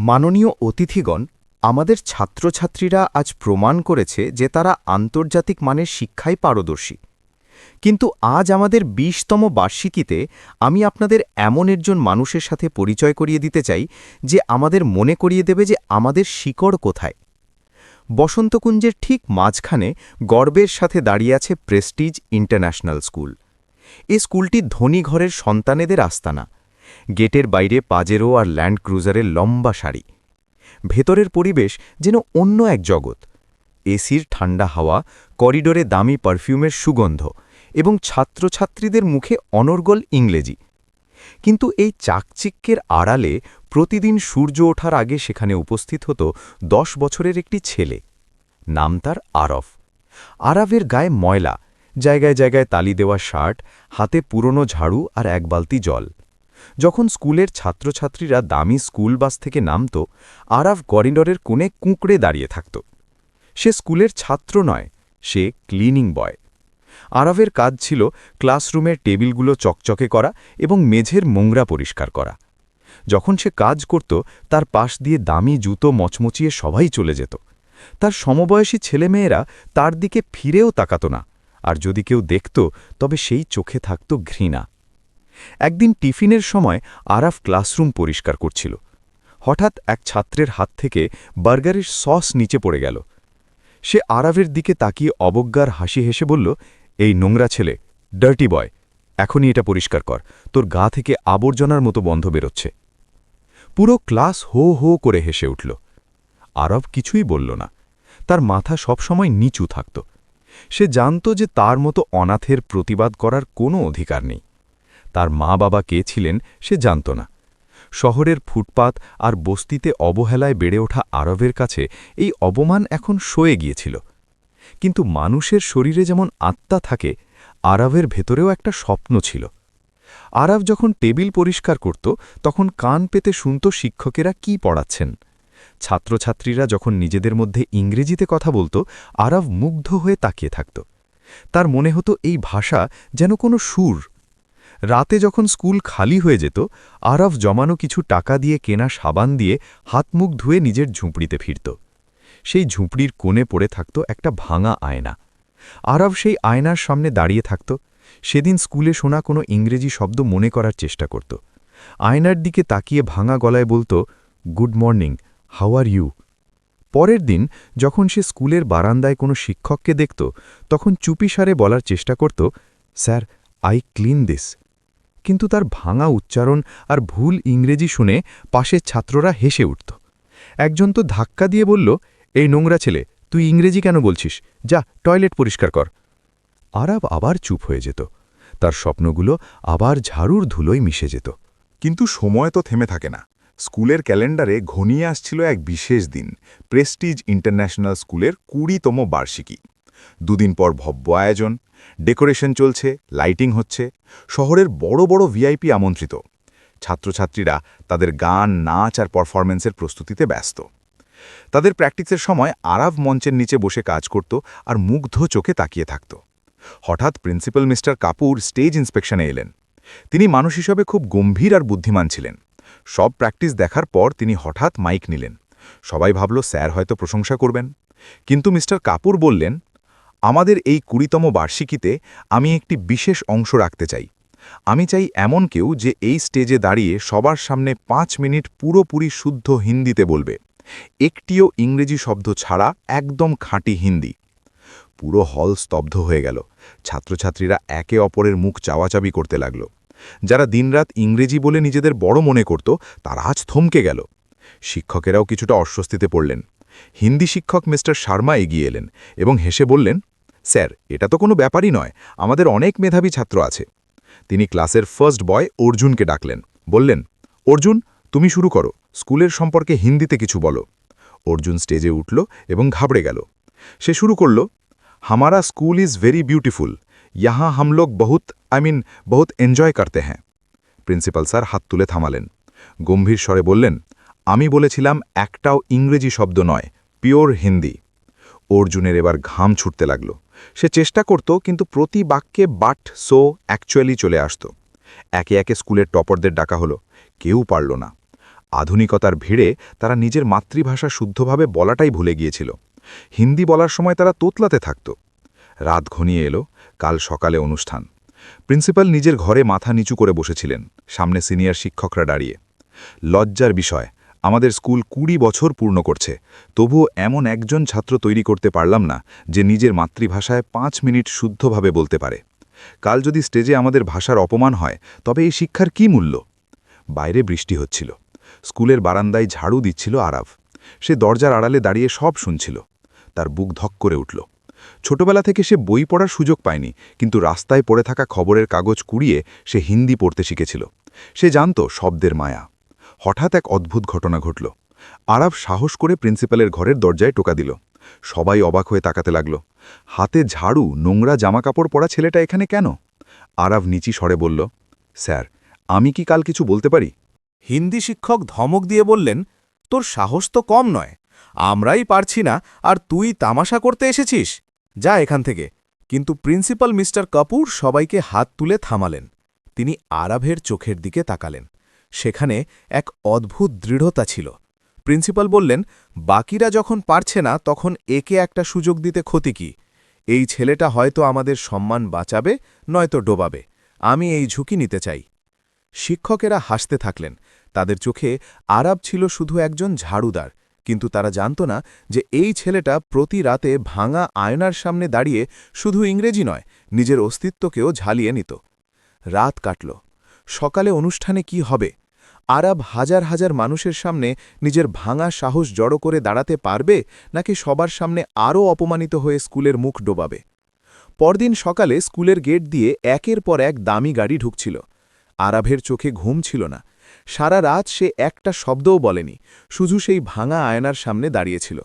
মাননীয় অতিথিগণ, আমাদের ছাত্রছাত্রীরা আজ প্রমাণ করেছে যে তারা আন্তর্জাতিক মানের শিক্ষায় পারদর্শী। কিন্তু আজ আমাদের ২০তম বার্ষিকীতে আমি আপনাদের এমন একজন মানুষের সাথে পরিচয় করিয়ে দিতে চাই যে আমাদের মনে করিয়ে দেবে যে আমাদের শিকড় কোথায়। বসন্তকুঞ্জের ঠিক মাঝখানে গর্বের সাথে দাঁড়িয়ে আছে প্রেস্টিজ ইন্টারন্যাশনাল স্কুল। এই স্কুলটি ধনী ঘরের সন্তানেদের আস্তানা। গেটের বাইরে পাজেরো আর ল্যান্ড ক্রুজারের লম্বা সারি। ভেতরের পরিবেশ যেন অন্য এক জগৎ। এসির ঠান্ডা হাওয়া, করিডোরে দামি পারফিউমের সুগন্ধ এবং ছাত্রছাত্রীদের মুখে অনর্গল ইংরেজি। কিন্তু এই চাকচিক্যের আড়ালে প্রতিদিন সূর্য ওঠার আগে সেখানে উপস্থিত হতো ১০ বছরের একটি ছেলে। নাম তার আরব। আরবের গায়ে ময়লা, জায়গায় জায়গায় তালি দেওয়া শার্ট, হাতে পুরনো ঝাড়ু আর এক বালতি জল। যখন স্কুলের ছাত্রছাত্রীরা দামি স্কুল বাস থেকে নামত, আরব করিডোরের কোণে কুঁকড়ে দাঁড়িয়ে থাকত। সে স্কুলের ছাত্র নয়, সে ক্লিনিং বয়। আরবের কাজ ছিল ক্লাসরুমের টেবিলগুলো চকচকে করা এবং মেঝের নোংরা পরিষ্কার করা। যখন সে কাজ করত, তার পাশ দিয়ে দামি জুতো মচমচিয়ে সবাই চলে যেত। তার সমবয়সী ছেলেমেয়েরা তার দিকে ফিরেও তাকাত না, আর যদি কেউ দেখত তবে সেই চোখে থাকত ঘৃণা। একদিন টিফিনের সময় আরাফ ক্লাসরুম পরিষ্কার করছিল। হঠাৎ এক ছাত্রের হাত থেকে বার্গারের সস নিচে পড়ে গেল। সে আরাফের দিকে তাকিয়ে অবজ্ঞার হাসি হেসে বলল, এই নোংরা ছেলে, ডার্টি বয়, এখনই এটা পরিষ্কার কর, তোর গা থেকে আবর্জনার মতো গন্ধ বেরোচ্ছে। পুরো ক্লাস হো হো করে হেসে উঠল। আরব কিছুই বলল না, তার মাথা সবসময় নিচু থাকত। সে জানত যে তার মতো অনাথের প্রতিবাদ করার কোনো অধিকার নেই। তার মা বাবা কে ছিলেন সে জানত না। শহরের ফুটপাত আর বস্তিতে অবহেলায় বেড়ে ওঠা আরবের কাছে এই অপমান এখন সয়ে গিয়েছিল। কিন্তু মানুষের শরীরে যেমন আত্মা থাকে, আরবের ভেতরেও একটা স্বপ্ন ছিল। আরব যখন টেবিল পরিষ্কার করত, তখন কান পেতে শুনত শিক্ষকেরা কি পড়াচ্ছেন। ছাত্রছাত্রীরা যখন নিজেদের মধ্যে ইংরেজিতে কথা বলত, আরব মুগ্ধ হয়ে তাকিয়ে থাকত। তার মনে হতো এই ভাষা যেন কোনো সুর। রাতে যখন স্কুল খালি হয়ে যেত, আরব জমানো কিছু টাকা দিয়ে কেনা সাবান দিয়ে হাত মুখ ধুয়ে নিজের ঝুঁপড়িতে ফিরত। সেই ঝুঁপড়ির কোণে পড়ে থাকত একটা ভাঙা আয়না। আরব সেই আয়নার সামনে দাঁড়িয়ে থাকত। সেদিন স্কুলে শোনা কোনো ইংরেজি শব্দ মনে করার চেষ্টা করত। আয়নার দিকে তাকিয়ে ভাঙা গলায় বলত, good morning, how are you. পরের দিন যখন সে স্কুলের বারান্দায় কোনো শিক্ষককে দেখত, তখন চুপিসারে বলার চেষ্টা করত, স্যার, আই ক্লিন দিস। কিন্তু তার ভাঙা উচ্চারণ আর ভুল ইংরেজি শুনে পাশের ছাত্ররা হেসে উঠত। একজন তো ধাক্কা দিয়ে বলল, এই নোংরা ছেলে, তুই ইংরেজি কেন বলছিস? যা, টয়লেট পরিষ্কার কর। আরব আবার চুপ হয়ে যেত। তার স্বপ্নগুলো আবার ঝাড়ুর ধুলোয় মিশে যেত। কিন্তু সময় তো থেমে থাকে না। স্কুলের ক্যালেন্ডারে ঘনিয়ে আসছিল এক বিশেষ দিন, প্রেস্টিজ ইন্টারন্যাশনাল স্কুলের ২০তম বার্ষিকী। দুদিন পর ভব্য আয়োজন, ডেকোরেশন চলছে, লাইটিং হচ্ছে, শহরের বড় বড় ভিআইপি আমন্ত্রিত। ছাত্রছাত্রীরা তাদের গান, নাচ আর পারফরম্যান্সের প্রস্তুতিতে ব্যস্ত। তাদের প্র্যাকটিসের সময় আরব মঞ্চের নিচে বসে কাজ করত আর মুগ্ধ চোখে তাকিয়ে থাকত। হঠাৎ প্রিন্সিপাল মিস্টার কাপুর স্টেজ ইন্সপেকশনে এলেন। তিনি মানুষ হিসাবে খুব গম্ভীর আর বুদ্ধিমান ছিলেন। সব প্র্যাকটিস দেখার পর তিনি হঠাৎ মাইক নিলেন। সবাই ভাবল স্যার হয়তো প্রশংসা করবেন। কিন্তু মিস্টার কাপুর বললেন, আমাদের এই ২০তম বার্ষিকীতে আমি একটি বিশেষ অংশ রাখতে চাই। আমি চাই এমন কেউ যে এই স্টেজে দাঁড়িয়ে সবার সামনে ৫ মিনিট পুরোপুরি শুদ্ধ হিন্দিতে বলবে, একটিও ইংরেজি শব্দ ছাড়া, একদম খাঁটি হিন্দি। পুরো হল স্তব্ধ হয়ে গেল। ছাত্রছাত্রীরা একে অপরের মুখ চাওয়াচাবি করতে লাগল। যারা দিনরাত ইংরেজি বলে নিজেদের বড় মনে করত, তারা আজ থমকে গেল। শিক্ষকেরাও কিছুটা অস্বস্তিতে পড়লেন। হিন্দি শিক্ষক মিস্টার শর্মা এগিয়ে এলেন এবং হেসে বললেন, স্যার, এটা তো কোনো ব্যাপারই নয়, আমাদের অনেক মেধাবী ছাত্র আছে। তিনি ক্লাসের ফার্স্ট বয় অর্জুনকে ডাকলেন। বললেন, অর্জুন, তুমি শুরু করো, স্কুলের সম্পর্কে হিন্দিতে কিছু বলো। অর্জুন স্টেজে উঠল এবং ঘাবড়ে গেল। সে শুরু করল, हमारा स्कूल इज़ वेरी ब्यूटीफुल, यहाँ हम लोग बहुत এনজয় করতে হ্যাঁ। প্রিন্সিপাল স্যার হাত তুলে থামালেন। গম্ভীর স্বরে বললেন, আমি বলেছিলাম একটাও ইংরেজি শব্দ নয়, পিওর হিন্দি। অর্জুনের এবার ঘাম ছুটতে লাগল। সে চেষ্টা করত, কিন্তু প্রতি বাক্যে বাট, সো, অ্যাকচুয়ালি চলে আসত। একে একে স্কুলের টপারদের ডাকা হলো। কেউ পারল না। আধুনিকতার ভিড়ে তারা নিজের মাতৃভাষা শুদ্ধভাবে বলাটাই ভুলে গিয়েছিল। হিন্দি বলার সময় তারা তোতলাতে থাকত। রাত ঘনিয়ে এলো, কাল সকালে অনুষ্ঠান। প্রিন্সিপাল নিজের ঘরে মাথা নিচু করে বসেছিলেন, সামনে সিনিয়র শিক্ষকরা দাঁড়িয়ে। লজ্জার বিষয়, আমাদের স্কুল ২০ বছর পূর্ণ করছে, তবুও এমন একজন ছাত্র তৈরি করতে পারলাম না যে নিজের মাতৃভাষায় ৫ মিনিট শুদ্ধভাবে বলতে পারে। কাল যদি স্টেজে আমাদের ভাষার অপমান হয়, তবে এই শিক্ষার কী মূল্য? বাইরে বৃষ্টি হচ্ছিল। স্কুলের বারান্দায় ঝাড়ু দিচ্ছিল আরাভ। সে দরজার আড়ালে দাঁড়িয়ে সব শুনছিল। তার বুক ধক করে উঠল। ছোটবেলা থেকে সে বই পড়ার সুযোগ পায়নি, কিন্তু রাস্তায় পড়ে থাকা খবরের কাগজ কুড়িয়ে সে হিন্দি পড়তে শিখেছিল। সে জানত শব্দের মায়া। হঠাৎ এক অদ্ভুত ঘটনা ঘটল। আরাভ সাহস করে প্রিন্সিপালের ঘরের দরজায় টোকা দিল। সবাই অবাক হয়ে তাকাতে লাগল। হাতে ঝাড়ু, নোংরা জামাকাপড় পরা ছেলেটা এখানে কেন? আরাভ নিচি স্বরে বলল, স্যার, আমি কি কাল কিছু বলতে পারি? হিন্দি শিক্ষক ধমক দিয়ে বললেন, তোর সাহস তো কম নয়। আমরাই পারছি না, আর তুই তামাশা করতে এসেছিস? যা এখান থেকে। কিন্তু প্রিন্সিপাল মিস্টার কাপুর সবাইকে হাত তুলে থামালেন। তিনি আরাভের চোখের দিকে তাকালেন। সেখানে এক অদ্ভুত দৃঢ়তা ছিল। প্রিন্সিপাল বললেন, বাকিরা যখন পারছে না, তখন একে একটা সুযোগ দিতে ক্ষতি কি? এই ছেলেটা হয়তো আমাদের সম্মান বাঁচাবে, নয়তো ডোবাবে। আমি এই ঝুঁকি নিতে চাই। শিক্ষকেরা হাসতে থাকলেন। তাদের চোখে আরাব ছিল শুধু একজন ঝাড়ুদার, কিন্তু তারা জানত না যে এই ছেলেটা প্রতি রাতে ভাঙা আয়নার সামনে দাঁড়িয়ে শুধু ইংরেজি নয়, নিজের অস্তিত্বকেও ঝালিয়ে নিত। রাত কাটল। সকালে অনুষ্ঠানে কি হবে? আরাব হাজার হাজার মানুষের সামনে নিজের ভাঙা সাহস জড়ো করে দাঁড়াতে পারবে, নাকি সবার সামনে আরও অপমানিত হয়ে স্কুলের মুখ ডোবাবে? পরদিন সকালে স্কুলের গেট দিয়ে একের পর এক দামি গাড়ি ঢুকছিল। আরাভের চোখে ঘুম ছিল না। সারা রাত সে একটা শব্দও বলেনি, শুধু সেই ভাঙা আয়নার সামনে দাঁড়িয়েছিল।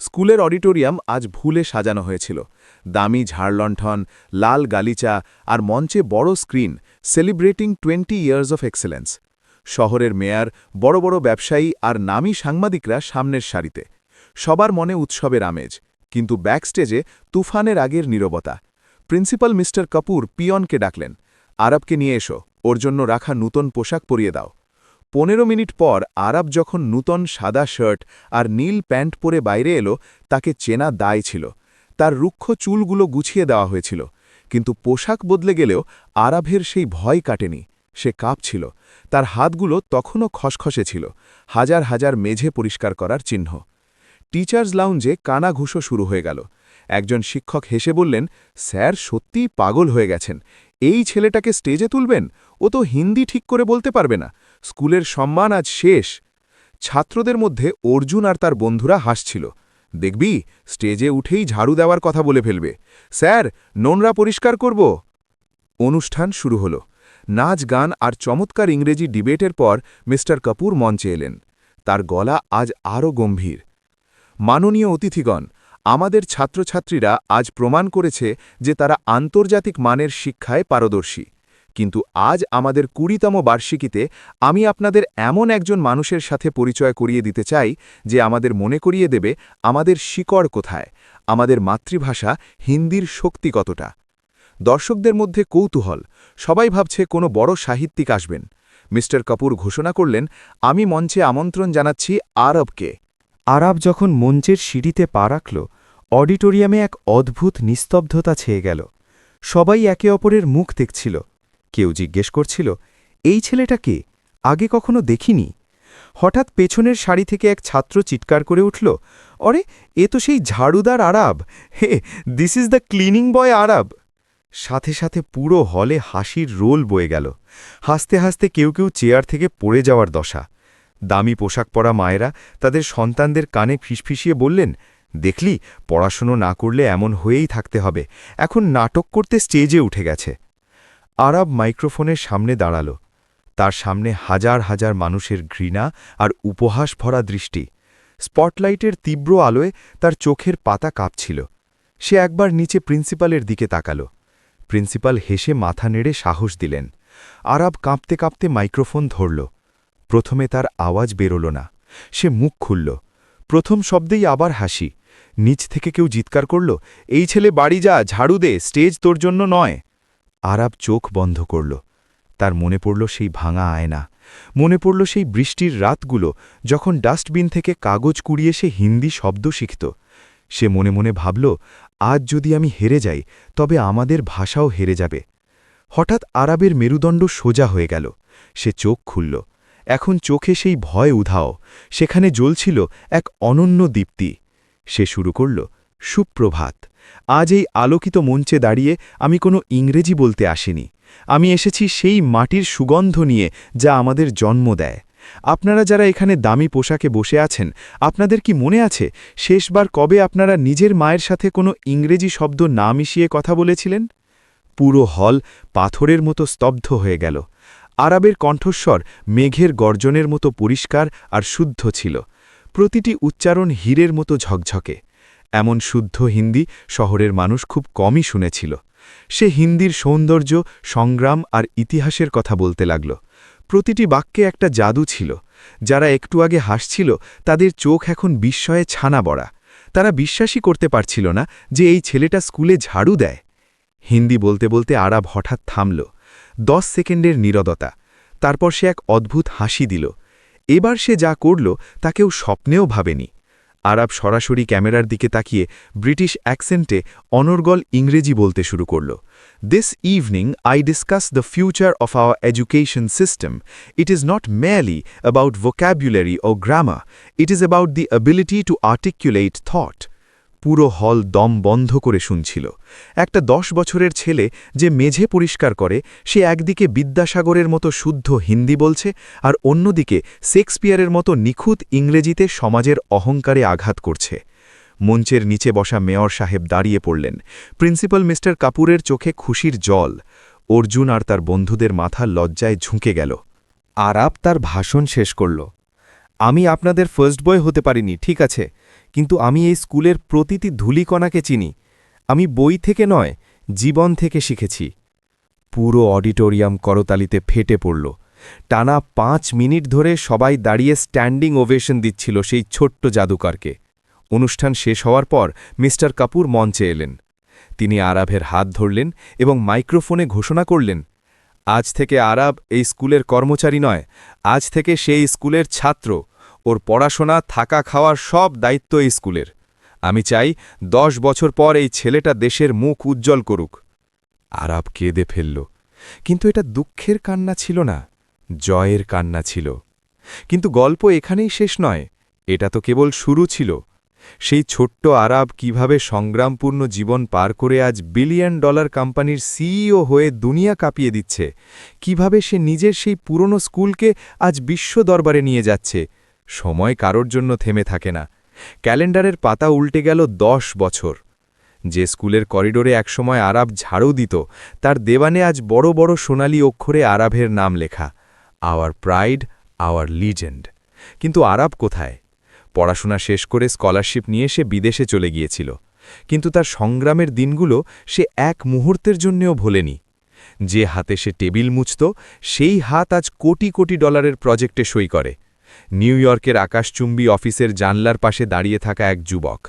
স্কুলের অডিটোরিয়াম আজ ভুলে সাজানো হয়েছিল। দামি ঝাড়লণ্ঠন, লাল গালিচা আর মঞ্চে বড় screen, celebrating 20 years of excellence. শহরের মেয়র, বড় বড় ব্যবসায়ী আর নামী সাংবাদিকরা সামনের সারিতে। সবার মনে উৎসবের আমেজ, কিন্তু ব্যাকস্টেজে তুফানের আগের নীরবতা। প্রিন্সিপাল মিস্টার কাপুর পিয়নকে ডাকলেন, আরবকে নিয়ে এসো, ওর জন্য রাখা নূতন পোশাক পরিয়ে দাও। 15 মিনিট পর আরব যখন নূতন সাদা শার্ট আর নীল প্যান্ট পরে বাইরে এলো, তাকে চেনা দায় ছিল। তার রুক্ষ চুলগুলো গুছিয়ে দেওয়া হয়েছিল, কিন্তু পোশাক বদলে গেলেও আরবের সেই ভয় কাটেনি। সে কাঁপছিল। তার হাতগুলো তখনও খসখসে ছিল, হাজার হাজার মেঝে পরিষ্কার করার চিহ্ন। টিচার্স লাউঞ্জে কানাঘুষো শুরু হয়ে গেল। একজন শিক্ষক হেসে বললেন, স্যার সত্যিই পাগল হয়ে গেছেন। এই ছেলেটাকে স্টেজে তুলবেন? ও তো হিন্দি ঠিক করে বলতে পারবে না। স্কুলের সম্মান আজ শেষ। ছাত্রদের মধ্যে অর্জুন আর তার বন্ধুরা হাসছিল। দেখবি, স্টেজে উঠেই ঝাড়ু দেওয়ার কথা বলে ফেলবে। স্যার, নোংরা পরিষ্কার করব। অনুষ্ঠান শুরু হল। নাচ, গান আর চমৎকার ইংরেজি ডিবেটের পর মিস্টার কাপুর মঞ্চে এলেন। তার গলা আজ আরও গম্ভীর। মাননীয় অতিথিগণ, আমাদের ছাত্রছাত্রীরা আজ প্রমাণ করেছে যে তারা আন্তর্জাতিক মানের শিক্ষায় পারদর্শী। কিন্তু আজ আমাদের ২০তম বার্ষিকীতে আমি আপনাদের এমন একজন মানুষের সাথে পরিচয় করিয়ে দিতে চাই, যে আমাদের মনে করিয়ে দেবে আমাদের শিকড় কোথায়, আমাদের মাতৃভাষা হিন্দির শক্তি কতটা। দর্শকদের মধ্যে কৌতূহল। সবাই ভাবছে কোনো বড় সাহিত্যিক আসবেন। মিস্টার কাপুর ঘোষণা করলেন, আমি মঞ্চে আমন্ত্রণ জানাচ্ছি আরবকে। আরাব যখন মঞ্চের সিঁড়িতে পা রাখল, অডিটোরিয়ামে এক অদ্ভুত নিস্তব্ধতা ছেয়ে গেল। সবাই একে অপরের মুখ দেখছিল। কেউ জিজ্ঞেস করছিল, এই ছেলেটা কে? আগে কখনো দেখিনি। হঠাৎ পেছনের সারি থেকে এক ছাত্র চিৎকার করে উঠল, অরে, এ তো সেই ঝাড়ুদার আরাব। হে, দিস ইজ দ্য ক্লিনিং বয় আরাব। সাথে সাথে পুরো হলে হাসির রোল বয়ে গেল। হাসতে হাসতে কেউ কেউ চেয়ার থেকে পড়ে যাওয়ার দশা। দামি পোশাক পরা মায়েরা তাদের সন্তানদের কানে ফিসফিসিয়ে বললেন, দেখলি, পড়াশুনো না করলে এমন হয়েই থাকতে হবে, এখন নাটক করতে স্টেজে উঠে গেছে। আরাব মাইক্রোফোনের সামনে দাঁড়াল। তার সামনে হাজার হাজার মানুষের ঘৃণা আর উপহাস ভরা দৃষ্টি। স্পটলাইটের তীব্র আলোয় তার চোখের পাতা কাঁপছিল। সে একবার নিচে প্রিন্সিপালের দিকে তাকাল। প্রিন্সিপাল হেসে মাথা নেড়ে সাহস দিলেন। আরাব কাঁপতে কাঁপতে মাইক্রোফোন ধরল। প্রথমে তার আওয়াজ বেরোল না। সে মুখ খুলল। প্রথম শব্দেই আবার হাসি। নিচ থেকে কেউ জিৎকার করল, এই ছেলে বাড়ি যা, ঝাড়ু দে, স্টেজ তোর জন্য নয়। আরাব চোখ বন্ধ করল। তার মনে পড়ল সেই ভাঙা আয়না, মনে পড়ল সেই বৃষ্টির রাতগুলো যখন ডাস্টবিন থেকে কাগজ কুড়িয়ে সে হিন্দি শব্দ শিখত। সে মনে মনে ভাবল, আজ যদি আমি হেরে যাই তবে আমাদের ভাষাও হেরে যাবে। হঠাৎ আরাবের মেরুদণ্ড সোজা হয়ে গেল। সে চোখ খুলল। এখন চোখে সেই ভয় উধাও, সেখানে জ্বলছিল এক অনন্য দীপ্তি। সে শুরু করল, সুপ্রভাত। আজ এই আলোকিত মঞ্চে দাঁড়িয়ে আমি কোনো ইংরেজি বলতে আসিনি। আমি এসেছি সেই মাটির সুগন্ধ নিয়ে যা আমাদের জন্ম দেয়। আপনারা যারা এখানে দামি পোশাকে বসে আছেন, আপনাদের কি মনে আছে শেষবার কবে আপনারা নিজের মায়ের সাথে কোনো ইংরেজি শব্দ না মিশিয়ে কথা বলেছিলেন? পুরো হল পাথরের মতো স্তব্ধ হয়ে গেল। আরাবের কণ্ঠস্বর মেঘের গর্জনের মতো পরিষ্কার আর শুদ্ধ ছিল। প্রতিটি উচ্চারণ হীরের মতো ঝকঝকে। এমন শুদ্ধ হিন্দি শহরের মানুষ খুব কমই শুনেছিল। সে হিন্দির সৌন্দর্য, সংগ্রাম আর ইতিহাসের কথা বলতে লাগল। প্রতিটি বাক্যে একটা জাদু ছিল। যারা একটু আগে হাসছিল তাদের চোখ এখন বিস্ময়ে ছানা বড়া। তারা বিশ্বাসই করতে পারছিল না যে এই ছেলেটা স্কুলে ঝাড়ু দেয়। হিন্দি বলতে বলতে আরাব হঠাৎ থামল। 10 সেকেন্ডের নীরবতা। তারপর সে এক অদ্ভুত হাসি দিল। এবার সে যা করল তা কেউ স্বপ্নেও ভাবেনি। আরাব সরাসরি ক্যামেরার দিকে তাকিয়ে ব্রিটিশ অ্যাকসেন্টে অনর্গল ইংরেজি বলতে শুরু করল। This evening I discuss the future of our education system. It is not merely about vocabulary or grammar. It is about the ability to articulate thought. পুরো হল দম বন্ধ করে শুনছিল। একটা 10 বছরের ছেলে যে মেঝে পরিষ্কার করে, সে একদিকে বিদ্যাসাগরের মতো শুদ্ধ হিন্দি বলছে আর অন্যদিকে শেক্সপিয়ারের মতো নিখুঁত ইংরেজিতে সমাজের অহংকারে আঘাত করছে। মঞ্চের নিচে বসা মেয়র সাহেব দাঁড়িয়ে পড়লেন। প্রিন্সিপাল মিস্টার কাপুরের চোখে খুশির জল। অর্জুন আর তার বন্ধুদের মাথা লজ্জায় ঝুঁকে গেল। আরাব তার ভাষণ শেষ করল। আমি আপনাদের ফার্স্ট বয় হতে পারিনি, ঠিক আছে, কিন্তু আমি এই স্কুলের প্রতিটি ধূলিকণাকে চিনি। আমি বই থেকে নয়, জীবন থেকে শিখেছি। পুরো অডিটোরিয়াম করতালিতে ফেটে পড়ল। টানা 5 মিনিট ধরে সবাই দাঁড়িয়ে স্ট্যান্ডিং ওভেশন দিচ্ছিল সেই ছোট্ট জাদুকরকে। অনুষ্ঠান শেষ হওয়ার পর মিস্টার কাপুর মঞ্চে এলেন। তিনি আরাবের হাত ধরলেন এবং মাইক্রোফোনে ঘোষণা করলেন, আজ থেকে আরাব এই স্কুলের কর্মচারী নয়, আজ থেকে সেই স্কুলের ছাত্র। ওর পড়াশোনা, থাকা, খাওয়ার সব দায়িত্ব এই স্কুলের। আমি চাই 10 বছর পর এই ছেলেটা দেশের মুখ উজ্জ্বল করুক। আরাব কেঁদে ফেলল, কিন্তু এটা দুঃখের কান্না ছিল না, জয়ের কান্না ছিল। কিন্তু গল্প এখানেই শেষ নয়, এটা তো কেবল শুরু ছিল। সেই ছোট্ট আরাব কিভাবে সংগ্রামপূর্ণ জীবন পার করে আজ $1 বিলিয়ন কোম্পানির সিইও হয়ে দুনিয়া কাঁপিয়ে দিচ্ছে, কিভাবে সে নিজের সেই পুরনো স্কুলকে আজ বিশ্ব দরবারে নিয়ে যাচ্ছে। সময় কারোর জন্য থেমে থাকে না। ক্যালেন্ডারের পাতা উল্টে গেল 10 বছর। যে স্কুলের করিডোরে একসময় আরাব ঝাড়ু দিত, তার দেওয়ানে আজ বড় বড় সোনালী অক্ষরে আরাবের নাম লেখা, আওয়ার প্রাইড, আওয়ার লিজেন্ড। কিন্তু আরাব কোথায়? পড়াশোনা শেষ করে স্কলারশিপ নিয়ে সে বিদেশে চলে গিয়েছিল, কিন্তু তার সংগ্রামের দিনগুলো সে এক মুহূর্তের জন্যেও ভোলেনি। যে হাতে সে টেবিল মুছত, সেই হাত আজ কোটি কোটি ডলারের প্রজেক্টে সই করে। নিউ ইয়র্কের আকাশচুম্বী অফিসের জানলার পাশে দাঁড়িয়ে থাকা এক যুবক,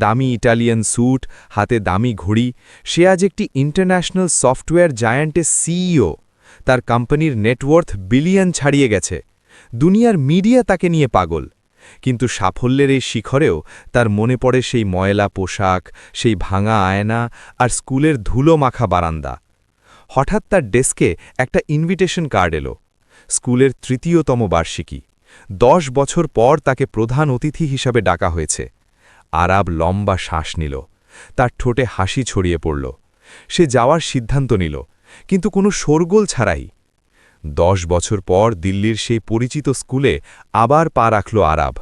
দামি ইটালিয়ান স্যুট, হাতে দামি ঘড়ি, সে আজ একটি ইন্টারন্যাশনাল সফটওয়্যার জায়ান্টের সিইও। তার কোম্পানির নেটওয়ার্থ বিলিয়ন ছাড়িয়ে গেছে। দুনিয়ার মিডিয়া তাকে নিয়ে পাগল। কিন্তু সাফল্যের এই শিখরেও তার মনে পড়ে সেই ময়লা পোশাক, সেই ভাঙা আয়না আর স্কুলের ধুলো মাখা বারান্দা। হঠাৎ তার ডেস্কে একটা ইনভিটেশন কার্ড এলো। স্কুলের 3য়তম বার্ষিকী। 10 বছর পর তাকে প্রধান অতিথি হিসাবে ডাকা হয়েছে। আরাব লম্বা শ্বাস নিল। তার ঠোঁটে হাসি ছড়িয়ে পড়ল। সে যাওয়ার সিদ্ধান্ত নিল, কিন্তু কোনো শোরগোল ছাড়াই। 10 বছর পর দিল্লির সেই পরিচিত স্কুলে আবার পা রাখল আরাব,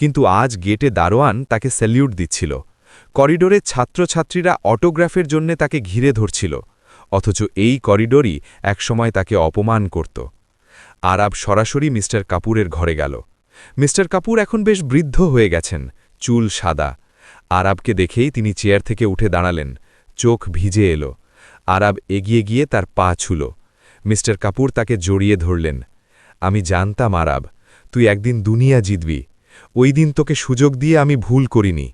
কিন্তু আজ গেটে দারোয়ান তাকে স্যালিউট দিচ্ছিল। করিডোরে ছাত্রছাত্রীরা অটোগ্রাফের জন্য তাকে ঘিরে ধরছিল, অথচ এই করিডোরই একসময় তাকে অপমান করত। আরাব সরাসরি মিস্টার কাপুরের ঘরে গেল। মিস্টার কাপুর এখন বেশ বৃদ্ধ হয়ে গেছেন, চুল সাদা। আরাবকে দেখেই তিনি চেয়ার থেকে উঠে দাঁড়ালেন, চোখ ভিজে এলো। আরাব এগিয়ে গিয়ে তার পা ছুল। মিস্টার কাপুর তাকে জড়িয়ে ধরলেন। আমি জানতাম আরাব, তুই একদিন দুনিয়া জিতবি। ওই দিন তোকে সুযোগ দিয়ে আমি ভুল করিনি।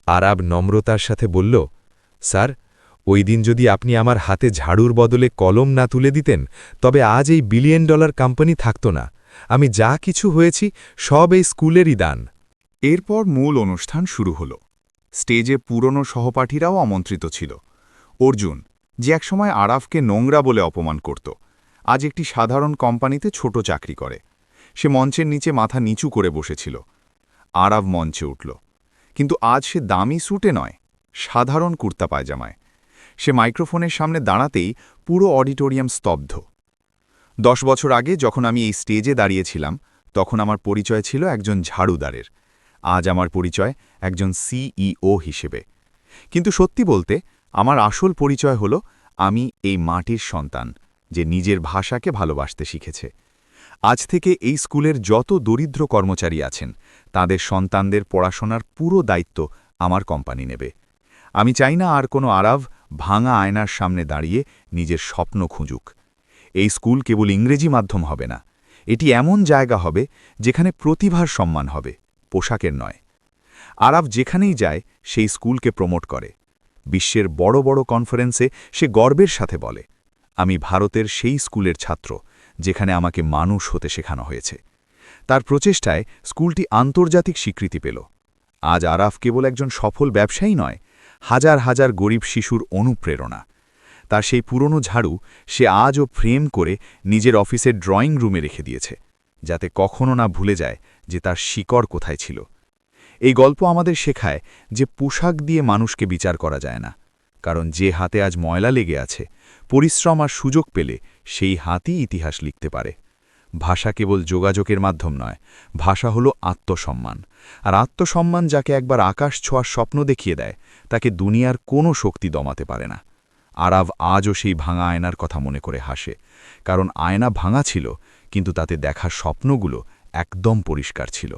আরাব নম্রতার সাথে বলল, স্যার, ওই দিন যদি আপনি আমার হাতে ঝাড়ুর বদলে কলম না তুলে দিতেন, তবে আজ এই $1 বিলিয়ন কোম্পানি থাকত না। আমি যা কিছু হয়েছি সব এই স্কুলেরই দান। এরপর মূল অনুষ্ঠান শুরু হল। স্টেজে পুরনো সহপাঠীরাও আমন্ত্রিত ছিল। অর্জুন, যে একসময় আরাফকে নোংরা বলে অপমান করত, আজ একটি সাধারণ কোম্পানিতে ছোট চাকরি করে। সে মঞ্চের নিচে মাথা নিচু করে বসেছিল। আরাফ মঞ্চে উঠল, কিন্তু আজ সে দামি স্যুটে নয়, সাধারণ কুর্তা পায়জামায়। সে মাইক্রোফোনের সামনে দাঁড়াতেই পুরো অডিটোরিয়াম স্তব্ধ। 10 বছর আগে যখন আমি এই স্টেজে দাঁড়িয়েছিলাম, তখন আমার পরিচয় ছিল একজন ঝাড়ুদারের। আজ আমার পরিচয় একজন সিইও হিসেবে। কিন্তু সত্যি বলতে, আমার আসল পরিচয় হল আমি এই মাটির সন্তান, যে নিজের ভাষাকে ভালোবাসতে শিখেছে। আজ থেকে এই স্কুলের যত দরিদ্র কর্মচারী আছেন, তাদের সন্তানদের পড়াশোনার পুরো দায়িত্ব আমার কোম্পানি নেবে। আমি চাই না আর কোনো আরাভ ভাঙা আয়নার সামনে দাঁড়িয়ে নিজের স্বপ্ন খুঁজুক। এই স্কুল কেবল ইংরেজি মাধ্যম হবে না, এটি এমন জায়গা হবে যেখানে প্রতিভার সম্মান হবে, পোশাকের নয়। আরাভ যেখানেই যায় সেই স্কুলকে প্রমোট করে। বিশ্বের বড় বড় কনফারেন্সে সে গর্বের সাথে বলে, আমি ভারতের সেই স্কুলের ছাত্র যেখানে আমাকে মানুষ হতে শেখানো হয়েছে। তার প্রচেষ্টায় স্কুলটি আন্তর্জাতিক স্বীকৃতি পেল। আজ আরাফ কেবল একজন সফল ব্যবসায়ী নয়, হাজার হাজার গরিব শিশুর অনুপ্রেরণা। তার সেই পুরনো ঝাড়ু সে আজও ফ্রেম করে নিজের অফিসের ড্রয়িং রুমে রেখে দিয়েছে, যাতে কখনো না ভুলে যায় যে তার শিকড় কোথায় ছিল। এই গল্প আমাদের শেখায় যে পোশাক দিয়ে মানুষকে বিচার করা যায় না, কারণ যে হাতে আজ ময়লা লেগে আছে, পরিশ্রম আর সুযোগ পেলে সেই হাতই ইতিহাস লিখতে পারে। ভাষা কেবল যোগাযোগের মাধ্যম নয়, ভাষা হলো আত্মসম্মান। আর আত্মসম্মান যাকে একবার আকাশ ছোঁয়ার স্বপ্ন দেখিয়ে দেয়, তাকে দুনিয়ার কোনো শক্তি দমাতে পারে না। আরাভ আজও সেই ভাঙা আয়নার কথা মনে করে হাসে, কারণ আয়না ভাঙা ছিল, কিন্তু তাতে দেখা স্বপ্নগুলো একদম পরিষ্কার ছিল।